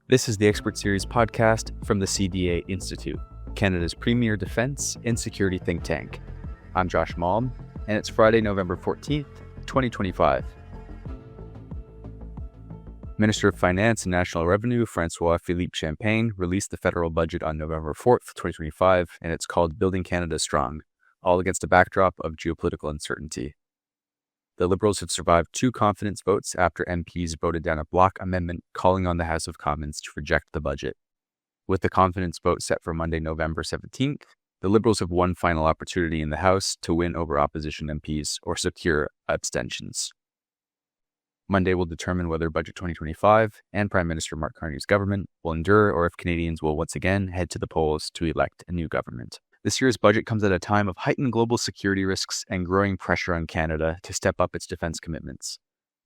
This is the Expert Series podcast from the CDA Institute, Canada's premier defense and security think tank. I'm Josh Malm, and it's Friday, November 14th, 2025. Minister of Finance and National Revenue, François-Philippe Champagne, released the federal budget on November 4th, 2025, and it's called Building Canada Strong, all against a backdrop of geopolitical uncertainty. The Liberals have survived two confidence votes after MPs voted down a Bloc amendment calling on the House of Commons to reject the budget. With the confidence vote set for Monday, November 17th, the Liberals have one final opportunity in the House to win over opposition MPs or secure abstentions. Monday will determine whether Budget 2025 and Prime Minister Mark Carney's government will endure or if Canadians will once again head to the polls to elect a new government. This year's budget comes at a time of heightened global security risks and growing pressure on Canada to step up its defense commitments.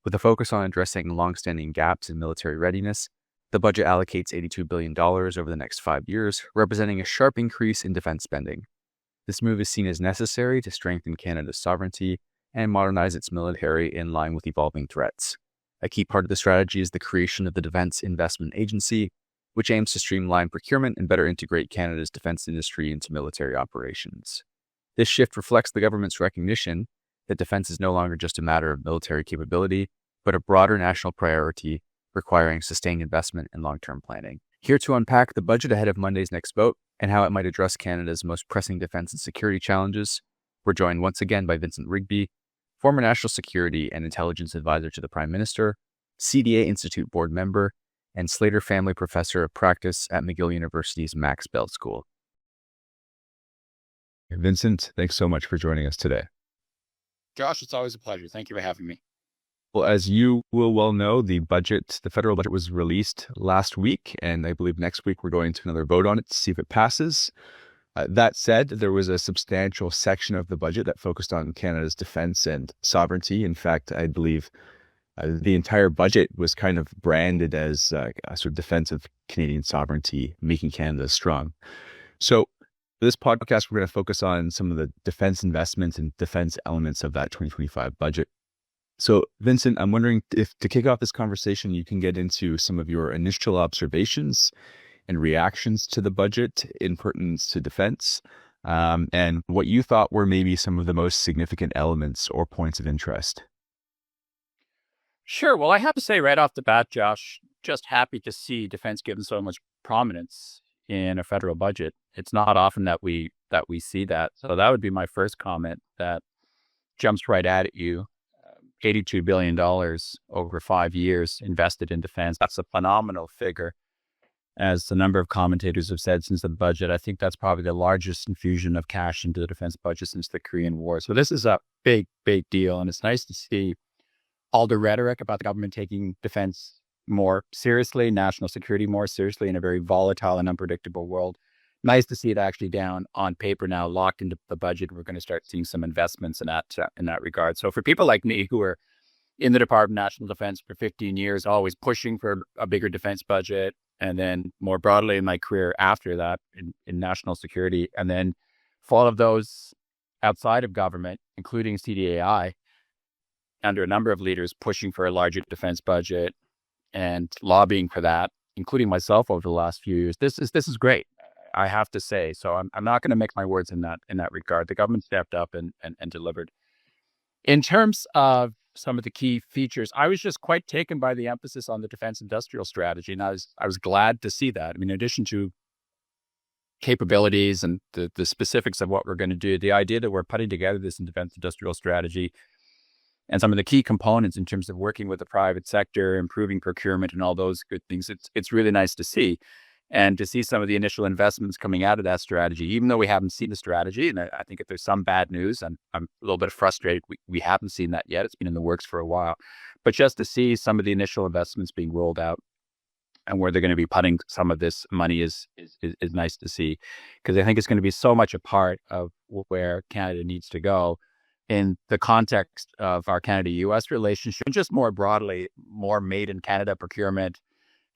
With a focus on addressing long-standing gaps in military readiness, the budget allocates $82 billion over the next 5 years, representing a sharp increase in defense spending. This move is seen as necessary to strengthen Canada's sovereignty and modernize its military in line with evolving threats. A key part of the strategy is the creation of the Defence Investment Agency, which aims to streamline procurement and better integrate Canada's defense industry into military operations. This shift reflects the government's recognition that defense is no longer just a matter of military capability, but a broader national priority requiring sustained investment and long-term planning. Here to unpack the budget ahead of Monday's next vote and how it might address Canada's most pressing defense and security challenges, we're joined once again by Vincent Rigby, former National Security and Intelligence Advisor to the Prime Minister, CDA Institute board member, and Slater Family Professor of Practice at McGill University's Max Bell School. Vincent, thanks so much for joining us today. Josh, it's always a pleasure. Thank you for having me. Well, as you will well know, the federal budget was released last week, and I believe next week we're going to another vote on it to see if it passes. That said, there was a substantial section of the budget that focused on Canada's defense and sovereignty. In fact, I believe the entire budget was kind of branded as a sort of defense of Canadian sovereignty, making Canada strong. So for this podcast, we're going to focus on some of the defense investments and defense elements of that 2025 budget. So Vincent, I'm wondering if to kick off this conversation, you can get into some of your initial observations and reactions to the budget in pertinence to defense, and what you thought were maybe some of the most significant elements or points of interest. Sure. Well, I have to say right off the bat, Josh, just happy to see defense given so much prominence in a federal budget. It's not often that we see that. So that would be my first comment that jumps right at you. $82 billion over 5 years invested in defense. That's a phenomenal figure. As the number of commentators have said since the budget, I think that's probably the largest infusion of cash into the defense budget since the Korean War. So this is a big, big deal. And it's nice to see all the rhetoric about the government taking defense more seriously, national security more seriously in a very volatile and unpredictable world. Nice to see it actually down on paper now, locked into the budget. We're going to start seeing some investments in that regard. So for people like me who are in the Department of National Defense for 15 years, always pushing for a bigger defense budget, and then more broadly in my career after that in national security, and then for all of those outside of government, including CDAI, under a number of leaders pushing for a larger defense budget and lobbying for that, including myself over the last few years. This is great, I have to say. So I'm not going to mix my words in that regard. The government stepped up and delivered. In terms of some of the key features, I was just quite taken by the emphasis on the defense industrial strategy, and I was glad to see that. I mean, in addition to capabilities and the specifics of what we're going to do, the idea that we're putting together this defense industrial strategy and some of the key components in terms of working with the private sector, improving procurement and all those good things, it's really nice to see. And to see some of the initial investments coming out of that strategy, even though we haven't seen the strategy, and I think if there's some bad news, I'm a little bit frustrated we haven't seen that yet. It's been in the works for a while. But just to see some of the initial investments being rolled out and where they're going to be putting some of this money is nice to see, because I think it's going to be so much a part of where Canada needs to go in the context of our Canada-US relationship, and just more broadly, more made in Canada procurement,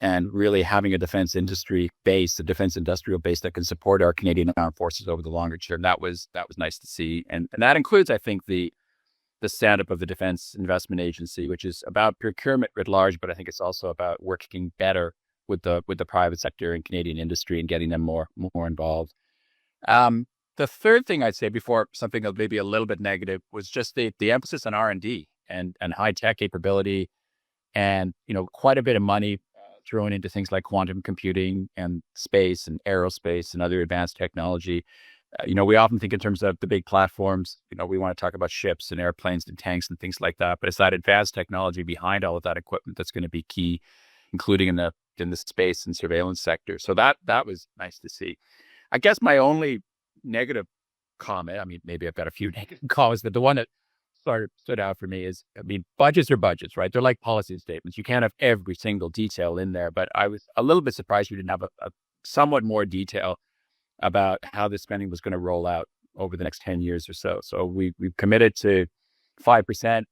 and really having a defense industry base, a defense industrial base that can support our Canadian armed forces over the longer term. That was nice to see. And that includes, I think, the stand-up of the Defense Investment Agency, which is about procurement writ large, but I think it's also about working better with the private sector and Canadian industry and getting them more involved. The third thing I'd say before something that maybe a little bit negative was just the emphasis on R&D and high tech capability, and quite a bit of money thrown into things like quantum computing and space and aerospace and other advanced technology. We often think in terms of the big platforms. We want to talk about ships and airplanes and tanks and things like that, but it's that advanced technology behind all of that equipment that's going to be key, including in the space and surveillance sector. So that was nice to see. I guess my only negative comment, I mean, maybe I've got a few negative comments, but the one that stood out for me is, budgets are budgets, right? They're like policy statements. You can't have every single detail in there, but I was a little bit surprised you didn't have a somewhat more detail about how the spending was going to roll out over the next 10 years or so. So we've committed to 5%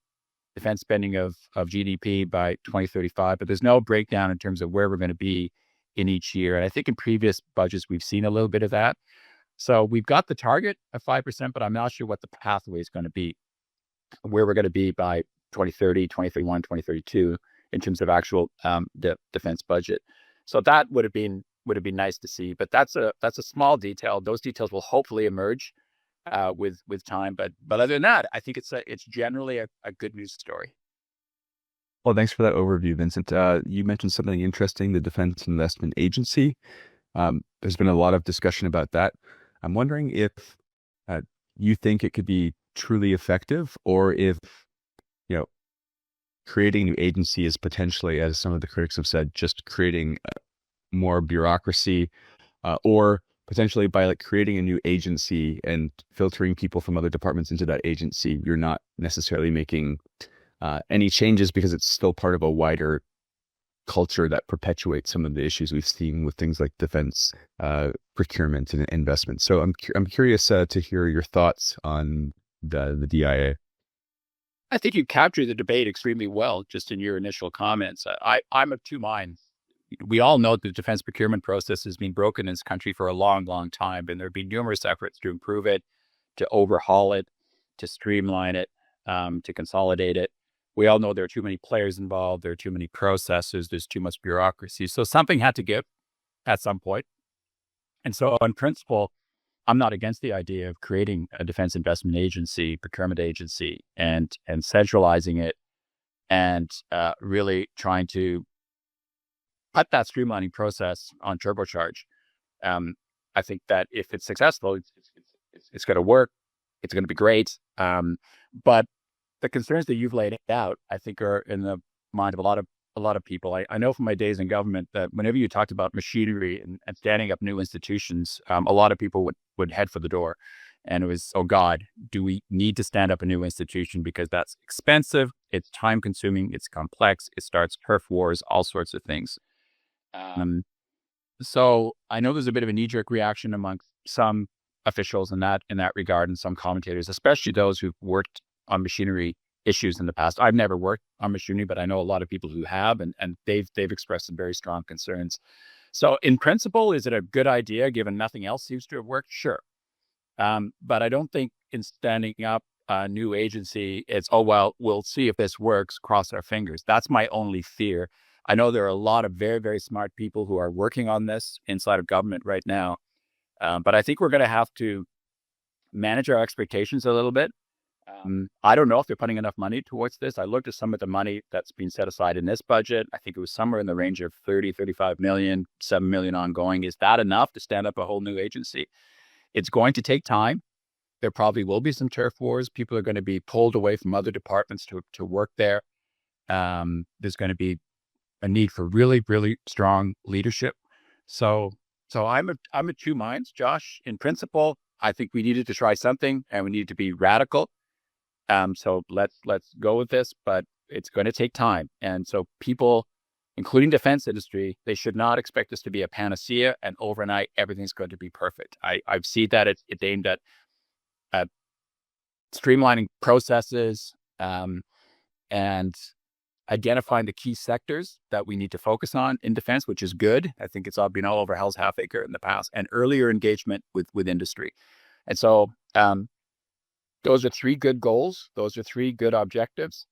defense spending of GDP by 2035, but there's no breakdown in terms of where we're going to be in each year. And I think in previous budgets, we've seen a little bit of that. So we've got the target of 5%, but I'm not sure what the pathway is going to be, where we're going to be by 2030, 2031, 2032 in terms of actual defense budget. So that would have been nice to see, but that's a small detail. Those details will hopefully emerge with time. But other than that, I think it's generally a good news story. Well, thanks for that overview, Vincent. You mentioned something interesting, the Defense Investment Agency. There's been a lot of discussion about that. I'm wondering if you think it could be truly effective, or if, creating a new agency is potentially, as some of the critics have said, just creating more bureaucracy, or potentially by creating a new agency and filtering people from other departments into that agency, you're not necessarily making any changes because it's still part of a wider culture that perpetuates some of the issues we've seen with things like defense procurement and investment. So I'm curious to hear your thoughts on the DIA. I think you captured the debate extremely well just in your initial comments. I'm of two minds. We all know the defense procurement process has been broken in this country for a long, long time, and there have been numerous efforts to improve it, to overhaul it, to streamline it, to consolidate it. We all know there are too many players involved. There are too many processes. There's too much bureaucracy. So something had to give at some point. And so in principle, I'm not against the idea of creating a defense investment agency, procurement agency, and centralizing it, and really trying to put that streamlining process on turbocharge. I think that if it's successful, it's going to work. It's going to be great. But the concerns that you've laid out, I think, are in the mind of a lot of people. I know from my days in government that whenever you talked about machinery and standing up new institutions, a lot of people would head for the door. And it was, oh God, do we need to stand up a new institution? Because that's expensive, it's time consuming, it's complex, it starts turf wars, all sorts of things. So I know there's a bit of a knee-jerk reaction amongst some officials in that regard, and some commentators, especially those who've worked on machinery issues in the past. I've never worked on machinery, but I know a lot of people who have, and they've expressed some very strong concerns. So in principle, is it a good idea given nothing else seems to have worked? Sure. But I don't think in standing up a new agency, it's, oh, well, we'll see if this works, cross our fingers. That's my only fear. I know there are a lot of very, very smart people who are working on this inside of government right now. But I think we're going to have to manage our expectations a little bit. I don't know if they're putting enough money towards this. I looked at some of the money that's been set aside in this budget. I think it was somewhere in the range of 35 million, 7 million ongoing. Is that enough to stand up a whole new agency? It's going to take time. There probably will be some turf wars. People are going to be pulled away from other departments to work there. There's going to be a need for really, really strong leadership. So I'm of two minds, Josh. In principle, I think we needed to try something, and we needed to be radical. So let's go with this, but it's going to take time. And so people, including defense industry, they should not expect this to be a panacea and overnight everything's going to be perfect. I've seen that it's aimed at streamlining processes and identifying the key sectors that we need to focus on in defense, which is good. I think it's all been all over Hell's Half Acre in the past, and earlier engagement with industry. And so those are three good goals. Those are three good objectives,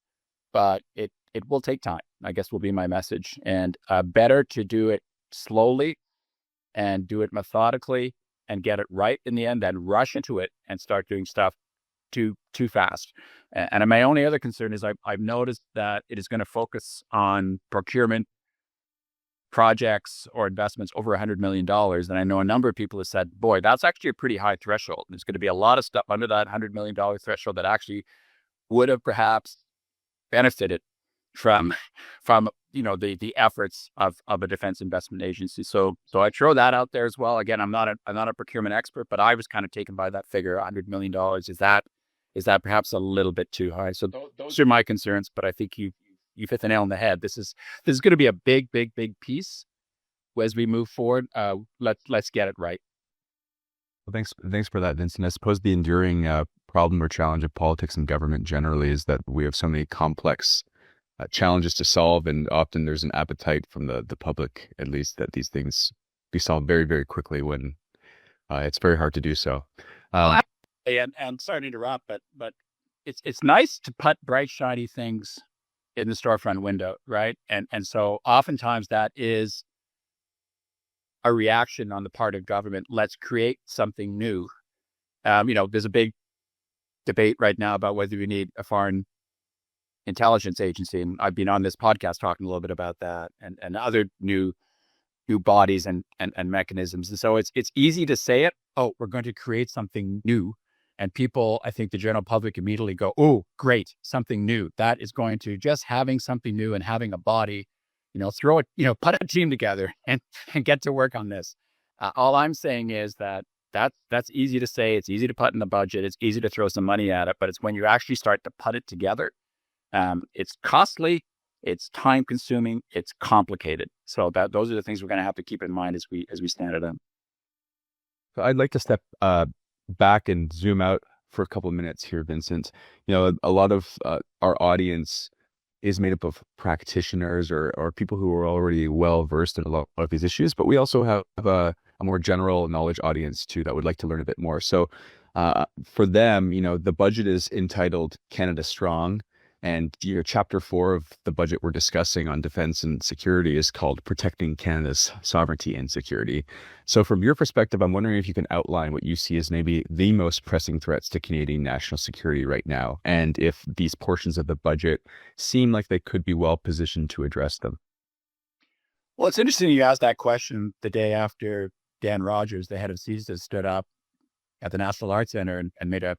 but it will take time, I guess will be my message. And better to do it slowly and do it methodically and get it right in the end, then rush into it and start doing stuff too fast. And my only other concern is I've noticed that it is going to focus on procurement projects or investments over $100 million. And I know a number of people have said, boy, that's actually a pretty high threshold. There's going to be a lot of stuff under that $100 million threshold that actually would have perhaps benefited from the efforts of a defense investment agency. So I throw that out there as well. Again, I'm not a procurement expert, but I was kind of taken by that figure. $100 million, is that perhaps a little bit too high? So those are my concerns, but I think you've hit the nail on the head. This is going to be a big piece as we move forward. Let's get it right. Well, thanks for that, Vincent. I suppose the enduring problem or challenge of politics and government generally is that we have so many complex challenges to solve, and often there's an appetite from the public, at least, that these things be solved very, very quickly when it's very hard to do so. And sorry to interrupt, but it's nice to put bright, shiny things in the storefront window, right? And so oftentimes that is a reaction on the part of government. Let's create something new. There's a big debate right now about whether we need a foreign intelligence agency, and I've been on this podcast talking a little bit about that and other new bodies and mechanisms. And so it's easy to say it. Oh, we're going to create something new. And people, I think the general public immediately go, oh, great, something new. That is going to just having something new and having a body, put a team together and get to work on this. All I'm saying is that's easy to say. It's easy to put in the budget. It's easy to throw some money at it. But it's when you actually start to put it together, it's costly, it's time consuming, it's complicated. So those are the things we're going to have to keep in mind as we stand it up. So I'd like to step back and zoom out for a couple of minutes here, Vincent. A lot of our audience is made up of practitioners or people who are already well versed in a lot of these issues, but we also have a more general knowledge audience too that would like to learn a bit more. So for them, the budget is entitled Canada Strong, and chapter 4 of the budget we're discussing on defense and security is called Protecting Canada's Sovereignty and Security. So from your perspective, I'm wondering if you can outline what you see as maybe the most pressing threats to Canadian national security right now, and if these portions of the budget seem like they could be well positioned to address them. Well, it's interesting you asked that question the day after Dan Rogers, the head of CSIS, stood up at the National Arts Centre and made a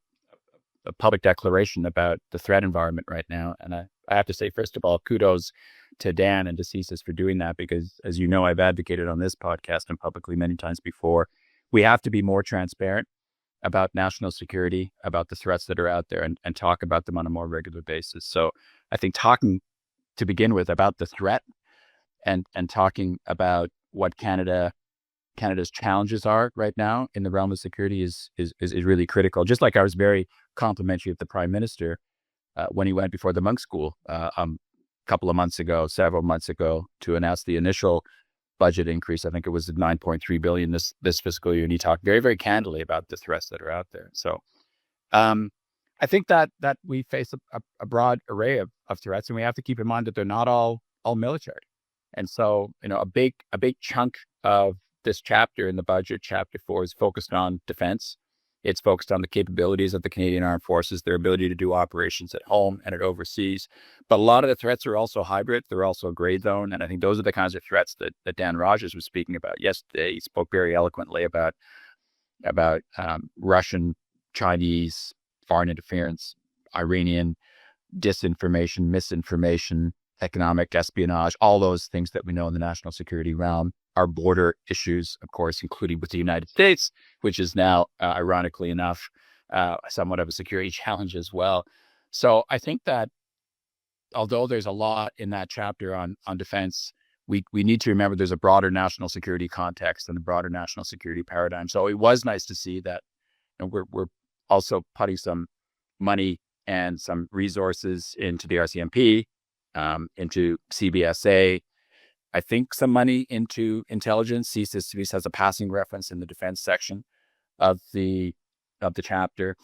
public declaration about the threat environment right now. And I have to say, first of all, kudos to Dan and to CSIS for doing that, because as you know, I've advocated on this podcast and publicly many times before, we have to be more transparent about national security, about the threats that are out there, and talk about them on a more regular basis. So I think talking to begin with about the threat and talking about what Canada's challenges are right now in the realm of security is really critical. Just like I was very complimentary of the Prime Minister when he went before the Monk School several months ago, to announce the initial budget increase. I think it was at $9.3 billion this fiscal year, and he talked very, very candidly about the threats that are out there. So I think that we face a broad array of threats, and we have to keep in mind that they're not all military. And so, a big chunk of this chapter in the budget, chapter 4, is focused on defense. It's focused on the capabilities of the Canadian Armed Forces, their ability to do operations at home and at overseas. But a lot of the threats are also hybrid. They're also gray zone. And I think those are the kinds of threats that Dan Rogers was speaking about yesterday. He spoke very eloquently about Russian, Chinese, foreign interference, Iranian disinformation, misinformation, economic espionage, all those things that we know in the national security realm. Our border issues, of course, including with the United States, which is now, ironically enough, somewhat of a security challenge as well. So I think that although there's a lot in that chapter on defense, we need to remember there's a broader national security context and a broader national security paradigm. So it was nice to see that we're also putting some money and some resources into the RCMP, into CBSA, I think some money into intelligence. CSIS has a passing reference in the defense section of the chapter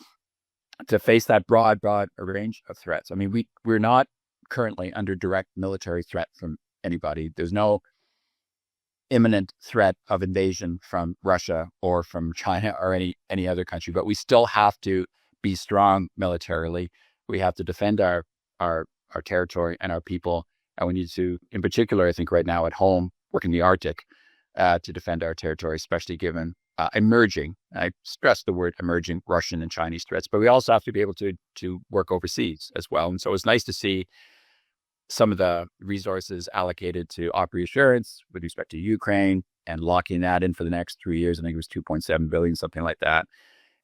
to face that broad range of threats. I mean, we're not currently under direct military threat from anybody. There's no imminent threat of invasion from Russia or from China or any other country, but we still have to be strong militarily. We have to defend our territory and our people, and we need to, in particular, I think right now at home, work in the Arctic to defend our territory, especially given emerging, I stress the word emerging, Russian and Chinese threats, but we also have to be able to work overseas as well. And so it's nice to see some of the resources allocated to op reassurance with respect to Ukraine and locking that in for the next 3 years. I think it was 2.7 billion, something like that,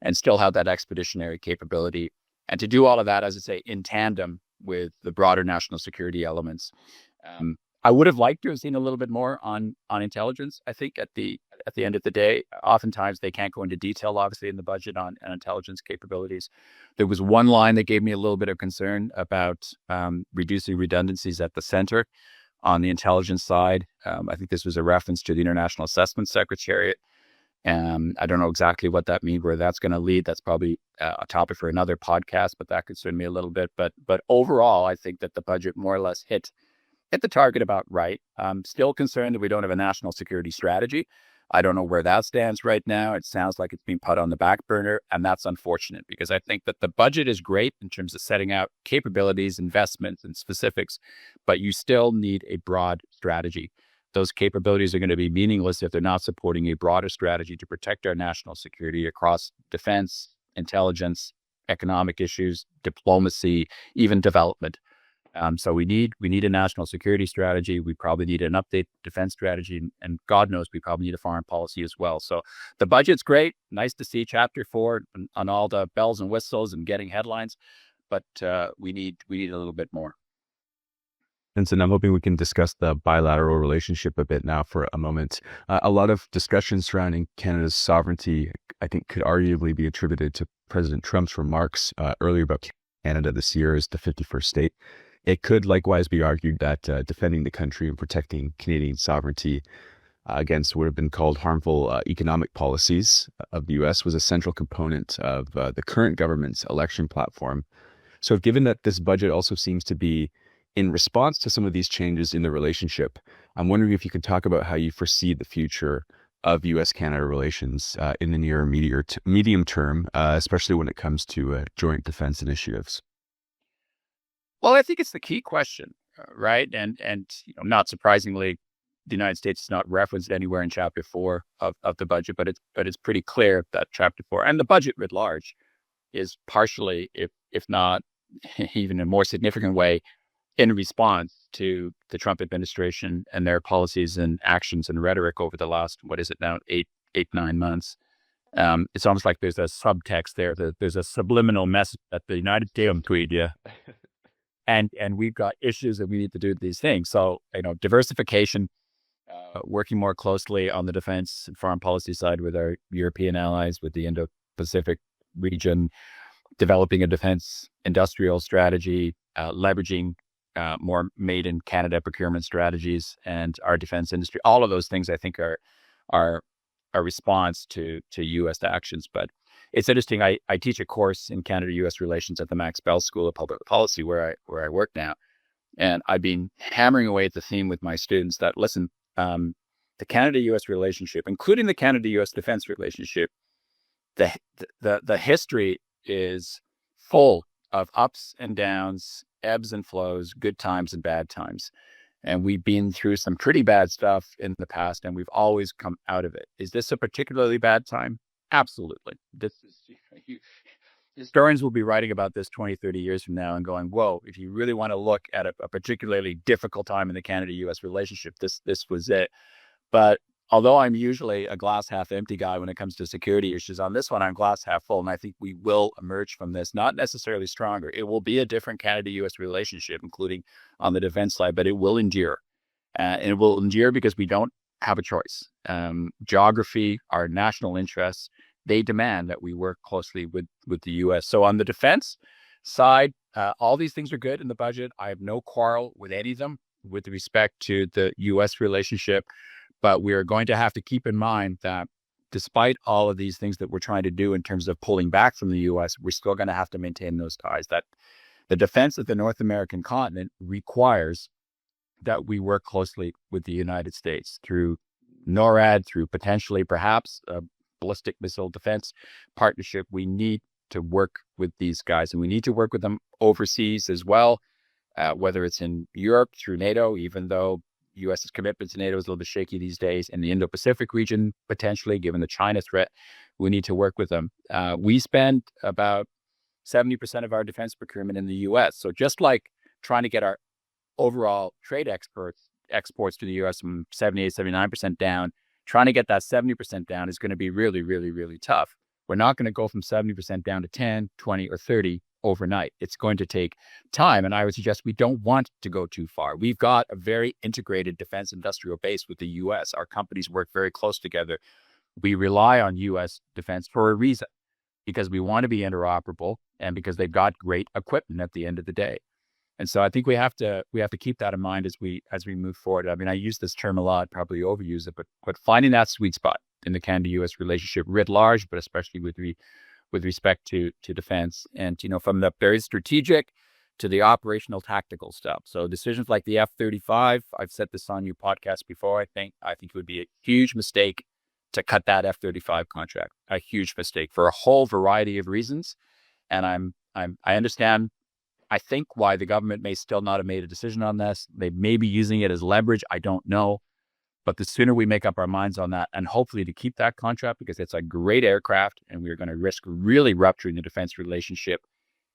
and still have that expeditionary capability. And to do all of that, as I say, in tandem with the broader national security elements. I would have liked to have seen a little bit more on intelligence. I think at the end of the day, oftentimes they can't go into detail, obviously, in the budget on intelligence capabilities. There was one line that gave me a little bit of concern about reducing redundancies at the center on the intelligence side. I think this was a reference to the International Assessment Secretariat. I don't know exactly what that means, where that's going to lead. That's probably a topic for another podcast, but that concerned me a little bit. But overall, I think that the budget more or less hit the target about right. I'm still concerned that we don't have a national security strategy. I don't know where that stands right now. It sounds like it's being put on the back burner, and that's unfortunate because I think that the budget is great in terms of setting out capabilities, investments, and specifics, but you still need a broad strategy. Those capabilities are going to be meaningless if they're not supporting a broader strategy to protect our national security across defense, intelligence, economic issues, diplomacy, even development. So we need a national security strategy. We probably need an updated defense strategy, and God knows we probably need a foreign policy as well. So the budget's great. Nice to see Chapter 4 on all the bells and whistles and getting headlines, but we need a little bit more. And so I'm hoping we can discuss the bilateral relationship a bit now for a moment. A lot of discussion surrounding Canada's sovereignty, I think, could arguably be attributed to President Trump's remarks earlier about Canada this year as the 51st state. It could likewise be argued that defending the country and protecting Canadian sovereignty against what have been called harmful economic policies of the U.S. was a central component of the current government's election platform. So given that this budget also seems to be in response to some of these changes in the relationship, I'm wondering if you could talk about how you foresee the future of U.S.-Canada relations in the near and medium term, especially when it comes to joint defense initiatives. Well, I think it's the key question, right? And not surprisingly, the United States is not referenced anywhere in Chapter 4 of the budget, but it's pretty clear that Chapter 4 and the budget writ large is partially, if not even in a more significant way, in response to the Trump administration and their policies and actions and rhetoric over the last, 9 months. It's almost like there's a subtext there. There's a subliminal message that the United States tweet, yeah. And we've got issues that we need to do these things. So, diversification, working more closely on the defense and foreign policy side with our European allies, with the Indo-Pacific region, developing a defense industrial strategy, leveraging more made in Canada procurement strategies and our defense industry. All of those things, I think, are a response to U.S. actions. But it's interesting. I teach a course in Canada-U.S. relations at the Max Bell School of Public Policy, where I work now, and I've been hammering away at the theme with my students that listen, the Canada-U.S. relationship, including the Canada-U.S. defense relationship, the history is full of ups and downs, ebbs and flows, good times and bad times. And we've been through some pretty bad stuff in the past, and we've always come out of it. Is this a particularly bad time? Absolutely. Historians will be writing about this 20, 30 years from now and going, whoa, if you really want to look at a particularly difficult time in the Canada-U.S. relationship, this was it. But although I'm usually a glass half empty guy when it comes to security issues, on this one, I'm glass half full. And I think we will emerge from this, not necessarily stronger. It will be a different Canada-U.S. relationship, including on the defense side, but it will endure. And it will endure because we don't have a choice. Geography, our national interests, they demand that we work closely with the U.S. So on the defense side, all these things are good in the budget. I have no quarrel with any of them with respect to the U.S. relationship. But we are going to have to keep in mind that despite all of these things that we're trying to do in terms of pulling back from the U.S., we're still going to have to maintain those ties. That the defense of the North American continent requires that we work closely with the United States through NORAD, through potentially perhaps a ballistic missile defense partnership. We need to work with these guys, and we need to work with them overseas as well, whether it's in Europe through NATO, even though U.S.'s commitment to NATO is a little bit shaky these days, in the Indo-Pacific region, potentially, given the China threat. We need to work with them. We spend about 70% of our defense procurement in the U.S. So just like trying to get our overall trade exports to the U.S. from 78, 79% down, trying to get that 70% down is going to be really, really, really tough. We're not going to go from 70% down to 10, 20, or 30 overnight. It's going to take time. And I would suggest we don't want to go too far. We've got a very integrated defense industrial base with the U.S. Our companies work very close together. We rely on U.S. defense for a reason, because we want to be interoperable and because they've got great equipment at the end of the day. And so I think we have to keep that in mind as we move forward. I mean, I use this term a lot, probably overuse it, but finding that sweet spot in the Canada-U.S. relationship writ large, but especially with respect to defense, and from the very strategic to the operational tactical stuff. So decisions like the F-35, I've said this on your podcast before. I think it would be a huge mistake to cut that F-35 contract. A huge mistake for a whole variety of reasons, and I understand. I think why the government may still not have made a decision on this. They may be using it as leverage. I don't know. But the sooner we make up our minds on that, and hopefully to keep that contract, because it's a great aircraft and we're going to risk really rupturing the defense relationship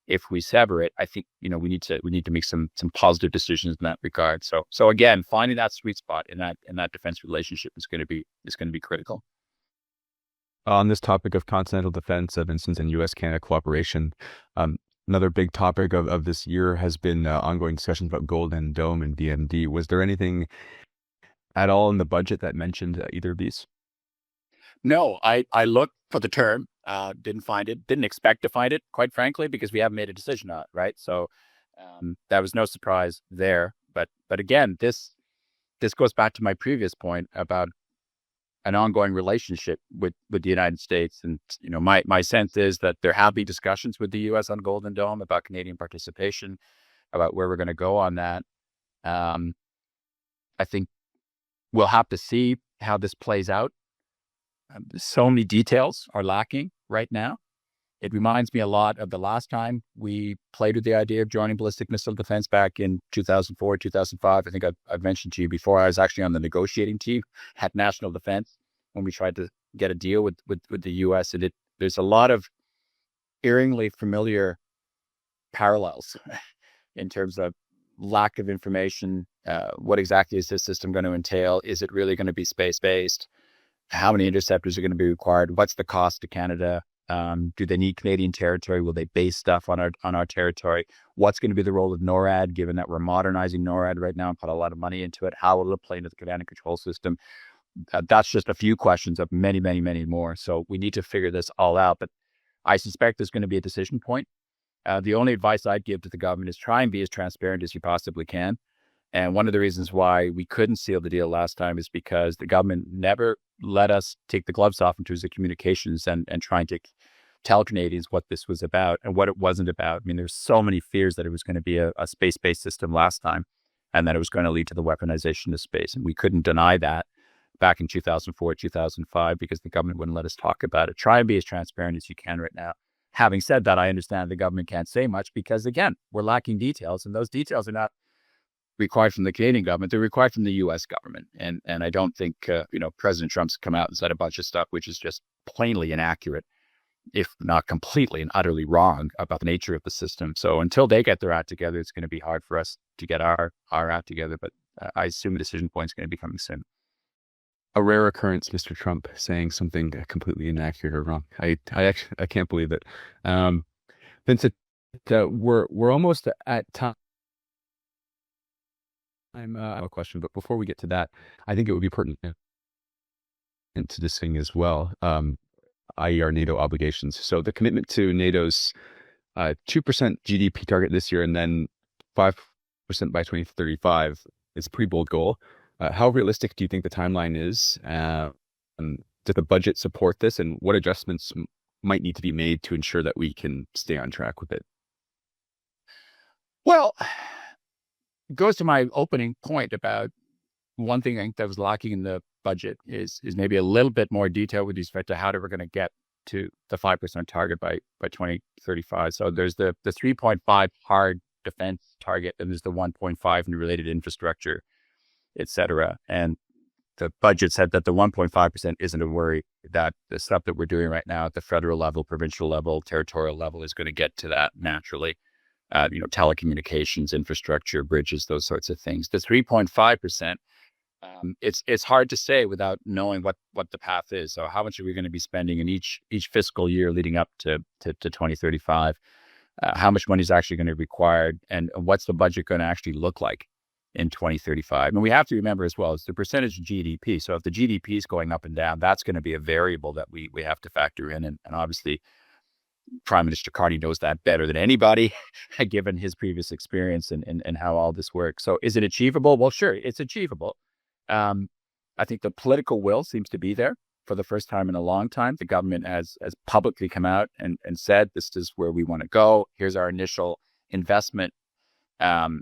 if we sever it, I think, we need to make some positive decisions in that regard. So again, finding that sweet spot in that defense relationship is going to be critical. On this topic of continental defense, of instance, and U.S.-Canada cooperation, another big topic of this year has been ongoing discussions about Golden Dome and DMD. Was there anything at all in the budget that mentioned either of these? No, I looked for the term, didn't find it, didn't expect to find it, quite frankly, because we haven't made a decision on it, right? So that was no surprise there. But again, this goes back to my previous point about an ongoing relationship with the United States. And, my sense is that there have been discussions with the U.S. on Golden Dome about Canadian participation, about where we're going to go on that. I think we'll have to see how this plays out. So many details are lacking right now. It reminds me a lot of the last time we played with the idea of joining ballistic missile defense back in 2004, 2005. I think I've mentioned to you before, I was actually on the negotiating team at National Defense when we tried to get a deal with the U.S. And there's a lot of eerily familiar parallels in terms of lack of information. What exactly is this system going to entail? Is it really going to be space-based? How many interceptors are going to be required? What's the cost to Canada? Do they need Canadian territory? Will they base stuff on our territory? What's going to be the role of NORAD, given that we're modernizing NORAD right now and put a lot of money into it? How will it play into the command and control system? That's just a few questions of many, many, many more. So we need to figure this all out. But I suspect there's going to be a decision point. The only advice I'd give to the government is try and be as transparent as you possibly can. And one of the reasons why we couldn't seal the deal last time is because the government never let us take the gloves off in terms of communications and trying to tell Canadians what this was about and what it wasn't about. I mean, there's so many fears that it was going to be a space-based system last time and that it was going to lead to the weaponization of space. And we couldn't deny that back in 2004, 2005, because the government wouldn't let us talk about it. Try and be as transparent as you can right now. Having said that, I understand the government can't say much because, again, we're lacking details, and those details are not required from the Canadian government. They're required from the U.S. government. And I don't think, President Trump's come out and said a bunch of stuff which is just plainly inaccurate, if not completely and utterly wrong about the nature of the system. So until they get their act together, it's going to be hard for us to get our act together. But I assume a decision point is going to be coming soon. A rare occurrence, Mr. Trump saying something completely inaccurate or wrong. I can't believe it. Vincent, we're almost at time. I have a question, but before we get to that, I think it would be pertinent to this thing as well, i.e. our NATO obligations. So the commitment to NATO's 2% GDP target this year and then 5% by 2035 is a pretty bold goal. How realistic do you think the timeline is? Does the budget support this, and what adjustments might need to be made to ensure that we can stay on track with it? Well, it goes to my opening point about one thing I think that was lacking in the budget is maybe a little bit more detail with respect to how we're going to get to the 5% target by 2035. So there's the 3.5 hard defense target, and there's the 1.5 in related infrastructure, et cetera. And the budget said that the 1.5% isn't a worry, that the stuff that we're doing right now at the federal level, provincial level, territorial level is going to get to that naturally. Telecommunications, infrastructure, bridges, those sorts of things. The 3.5%, it's hard to say without knowing what the path is. So how much are we going to be spending in each fiscal year leading up to 2035? How much money is actually going to be required, and what's the budget going to actually look like in 2035? And we have to remember as well, it's the percentage of GDP. So if the GDP is going up and down, that's going to be a variable that we have to factor in. And obviously, Prime Minister Carney knows that better than anybody, given his previous experience and how all this works. So is it achievable? Well, sure, it's achievable. I think the political will seems to be there for the first time in a long time. The government has publicly come out and said, this is where we want to go. Here's our initial investments. I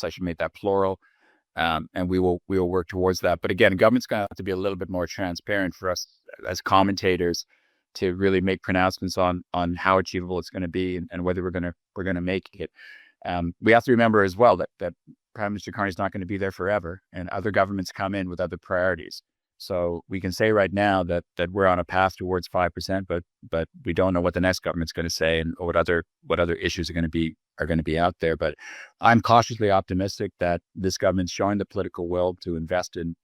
should make that plural. And we will work towards that. But again, government's going to have to be a little bit more transparent for us as commentators to really make pronouncements on how achievable it's going to be and whether we're going to make it. We have to remember as well that Prime Minister Carney is not going to be there forever, and other governments come in with other priorities. So we can say right now that we're on a path towards 5%, but we don't know what the next government's going to say and what other issues are going to be out there. But I'm cautiously optimistic that this government's showing the political will to invest in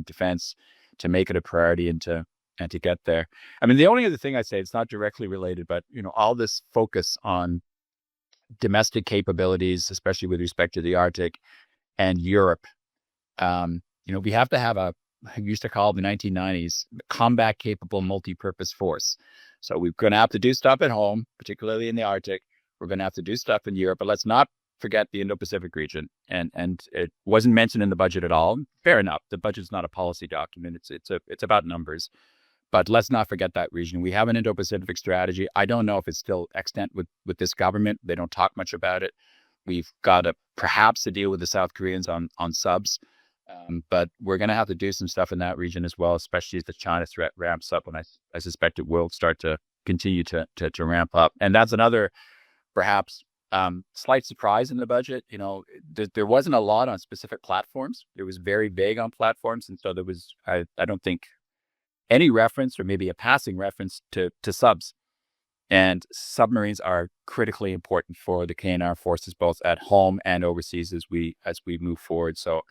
defense, to make it a priority and to get there. I mean, the only other thing I'd say, it's not directly related, but all this focus on domestic capabilities, especially with respect to the Arctic and Europe, we have to have I used to call it the 1990s, combat capable multi-purpose force. So we're going to have to do stuff at home, particularly in the Arctic. We're going to have to do stuff in Europe, but let's not forget the Indo-Pacific region. And it wasn't mentioned in the budget at all. Fair enough. The budget's not a policy document. It's about numbers. But let's not forget that region. We have an Indo-Pacific strategy. I don't know if it's still extant with this government. They don't talk much about it. We've got perhaps a deal with the South Koreans on subs. But we're going to have to do some stuff in that region as well, especially as the China threat ramps up. And I suspect it will start to continue to ramp up. And that's another perhaps slight surprise in the budget. There wasn't a lot on specific platforms. It was very vague on platforms. And so there was, I don't think, any reference or maybe a passing reference to subs. And submarines are critically important for the Canadian Armed Forces, both at home and overseas as we move forward. So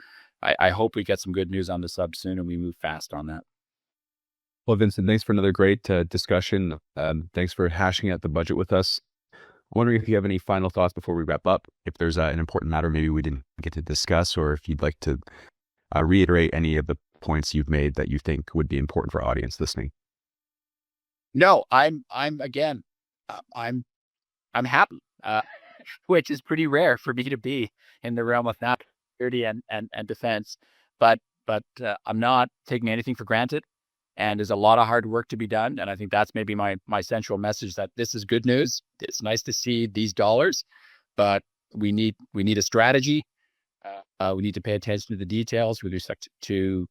I hope we get some good news on the sub soon and we move fast on that. Well, Vincent, thanks for another great discussion. Thanks for hashing out the budget with us. I'm wondering if you have any final thoughts before we wrap up, if there's an important matter maybe we didn't get to discuss, or if you'd like to reiterate any of the points you've made that you think would be important for our audience listening. No, I'm happy, which is pretty rare for me to be in the realm of national security and defense. But I'm not taking anything for granted, and there's a lot of hard work to be done. And I think that's maybe my central message, that this is good news. It's nice to see these dollars, but we need a strategy. We need to pay attention to the details with respect to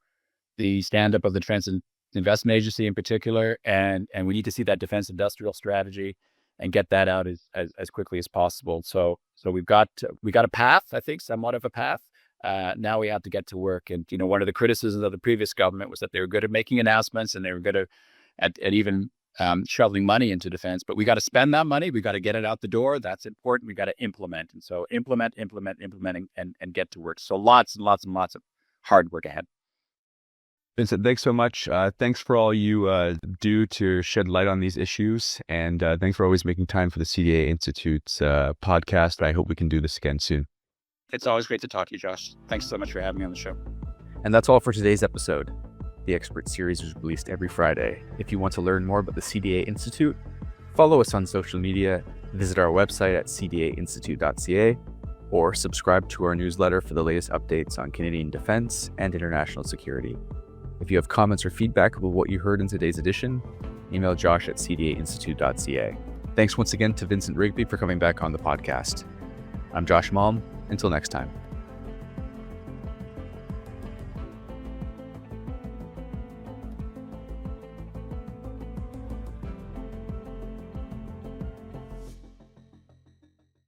the stand-up of the Defense Investment Agency in particular, and we need to see that defense industrial strategy and get that out as quickly as possible. So we got a path, I think, somewhat of a path. Now we have to get to work. And one of the criticisms of the previous government was that they were good at making announcements and they were good at even shoveling money into defense. But we got to spend that money. We got to get it out the door. That's important. We got to implement. And so implementing and get to work. So lots and lots and lots of hard work ahead. Vincent, thanks so much. Thanks for all you do to shed light on these issues. And thanks for always making time for the CDA Institute's podcast. I hope we can do this again soon. It's always great to talk to you, Josh. Thanks so much for having me on the show. And that's all for today's episode. The Expert Series is released every Friday. If you want to learn more about the CDA Institute, follow us on social media, visit our website at cdainstitute.ca, or subscribe to our newsletter for the latest updates on Canadian defense and international security. If you have comments or feedback about what you heard in today's edition, email Josh at cdainstitute.ca. Thanks once again to Vincent Rigby for coming back on the podcast. I'm Josh Malm. Until next time.